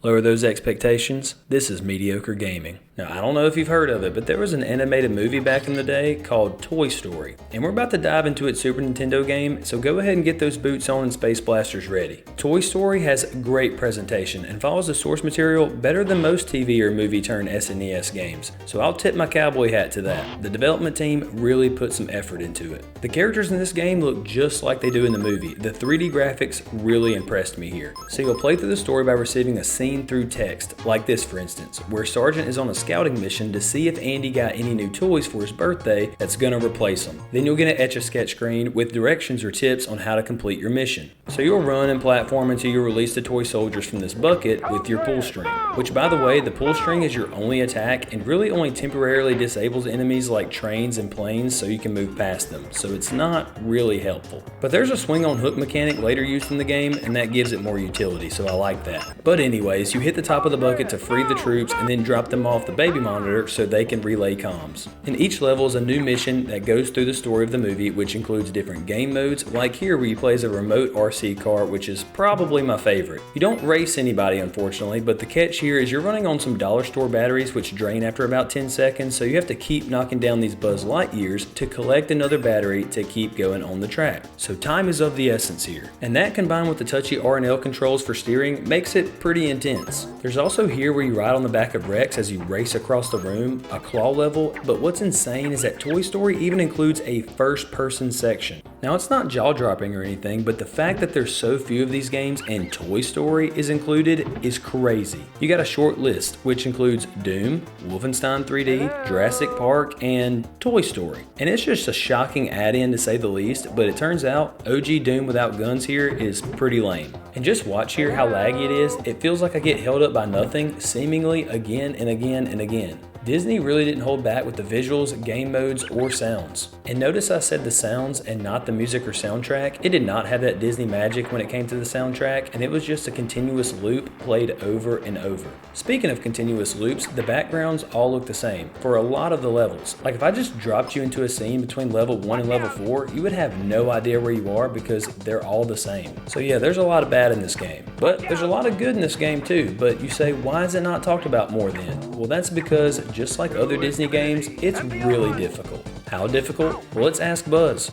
Lower those expectations. This is mediocre gaming. Now, I don't know if you've heard of it, but there was an animated movie back in the day called Toy Story, and we're about to dive into its Super Nintendo game, so go ahead and get those boots on and space blasters ready. Toy Story has great presentation and follows the source material better than most TV or movie turned SNES games, so I'll tip my cowboy hat to that. The development team really put some effort into it. The characters in this game look just like they do in the movie. The 3D graphics really impressed me here. So you'll play through the story by receiving a scene through text, like this for instance, where Sergeant is on a scouting mission to see if Andy got any new toys for his birthday that's gonna replace them. Then you'll get an Etch-a-Sketch screen with directions or tips on how to complete your mission. So you'll run and platform until you release the toy soldiers from this bucket with your pull string, which by the way, the pull string is your only attack and really only temporarily disables enemies like trains and planes so you can move past them, so it's not really helpful. But there's a swing on hook mechanic later used in the game and that gives it more utility, so I like that. But anyways, you hit the top of the bucket to free the troops and then drop them off the baby monitor so they can relay comms. And each level is a new mission that goes through the story of the movie, which includes different game modes, like here where you play as a remote RC car, which is probably my favorite. You don't race anybody unfortunately, but the catch here is you're running on some dollar store batteries which drain after about 10 seconds, so you have to keep knocking down these Buzz Lightyears to collect another battery to keep going on the track. So time is of the essence here. And that combined with the touchy R and L controls for steering makes it pretty intense. There's also here where you ride on the back of Rex as you race across the room, a claw level, but what's insane is that Toy Story even includes a first-person section. Now it's not jaw-dropping or anything, but the fact that there's so few of these games and Toy Story is included is crazy. You got a short list, which includes Doom, Wolfenstein 3D, Jurassic Park, and Toy Story. And it's just a shocking add-in to say the least, but it turns out OG Doom without guns here is pretty lame. And just watch here how laggy it is. It feels like I get held up by nothing, seemingly again and again and again. Disney really didn't hold back with the visuals, game modes, or sounds. And notice I said the sounds and not the music or soundtrack. It did not have that Disney magic when it came to the soundtrack, and it was just a continuous loop played over and over. Speaking of continuous loops, the backgrounds all look the same for a lot of the levels. Like if I just dropped you into a scene between level 1 and level 4, you would have no idea where you are because they're all the same. So yeah, there's a lot of bad in this game, but there's a lot of good in this game too. But you say, why is it not talked about more then? Well, that's because just like other Disney games, it's really difficult. How difficult? Well, let's ask Buzz.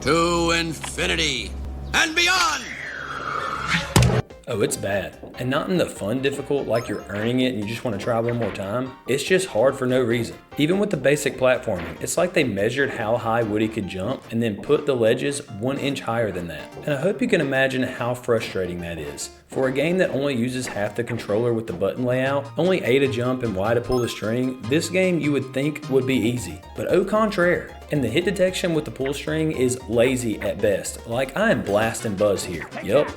To infinity and beyond! Oh, it's bad. And not in the fun difficult like you're earning it and you just want to try one more time. It's just hard for no reason. Even with the basic platforming, it's like they measured how high Woody could jump and then put the ledges 1 inch higher than that. And I hope you can imagine how frustrating that is. For a game that only uses half the controller with the button layout, only A to jump and Y to pull the string, this game you would think would be easy. But au contraire. And the hit detection with the pull string is lazy at best. Like I am blasting Buzz here. Yup.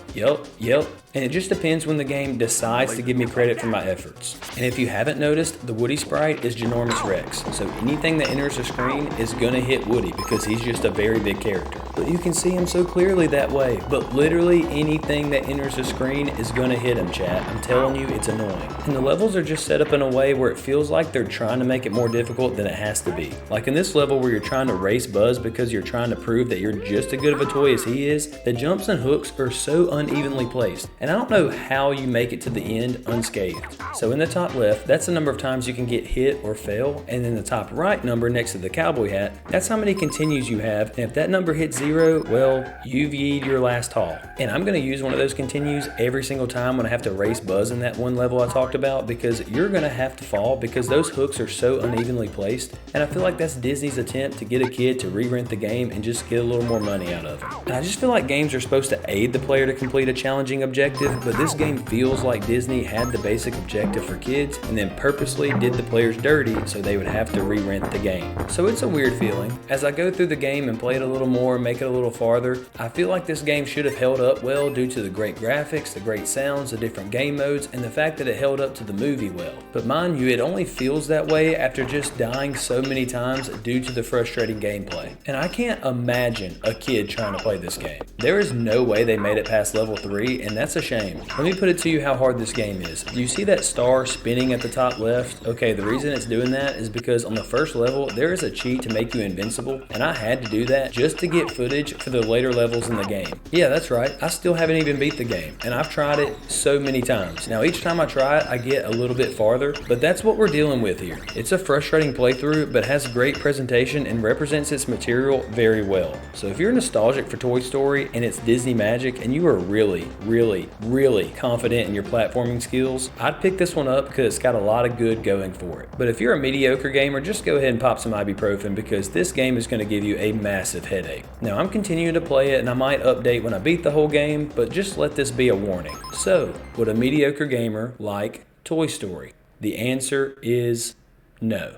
And it just depends when the game decides to give me credit for my efforts. And if you haven't noticed, the Woody sprite is Ginormous Rex. So anything that enters the screen is gonna hit Woody because he's just a very big character. But you can see him so clearly that way. But literally anything that enters the screen is gonna hit him, chat. I'm telling you, it's annoying. And the levels are just set up in a way where it feels like they're trying to make it more difficult than it has to be. Like in this level where you're trying to race Buzz because you're trying to prove that you're just as good of a toy as he is, the jumps and hooks are so unevenly placed. And I don't know how you make it to the end unscathed. So in the top left, that's the number of times you can get hit or fail, and in the top right number next to the cowboy hat, that's how many continues you have, and if that number hits 0, well, you've yeed your last haul. And I'm gonna use one of those continues every single time when I have to race Buzz in that one level I talked about, because you're gonna have to fall because those hooks are so unevenly placed, and I feel like that's Disney's attempt to get a kid to re-rent the game and just get a little more money out of it. And I just feel like games are supposed to aid the player to complete a challenging objective, but this game feels like Disney had the basic objective for kids and then purposely did the players dirty so they would have to re-rent the game. So it's a weird feeling. As I go through the game and play it a little more, make it a little farther, I feel like this game should have held up well due to the great graphics, the great sounds, the different game modes, and the fact that it held up to the movie well. But mind you, it only feels that way after just dying so many times due to the frustrating gameplay. And I can't imagine a kid trying to play this game. There is no way they made it past level 3, and that's a shame. Let me put it to you how hard this game is. You see that star spinning at the top left? Okay, the reason it's doing that is because on the first level, there is a cheat to make you invincible, and I had to do that just to get footage footage for the later levels in the game. Yeah, that's right, I still haven't even beat the game, and I've tried it so many times. Now each time I try it, I get a little bit farther, but that's what we're dealing with here. It's a frustrating playthrough, but has great presentation and represents its material very well. So if you're nostalgic for Toy Story and its Disney magic, and you are really, really, really confident in your platforming skills, I'd pick this one up because it's got a lot of good going for it. But if you're a mediocre gamer, just go ahead and pop some ibuprofen because this game is going to give you a massive headache. Now I'm continuing to play it and I might update when I beat the whole game, but just let this be a warning. So, would a mediocre gamer like Toy Story? The answer is no.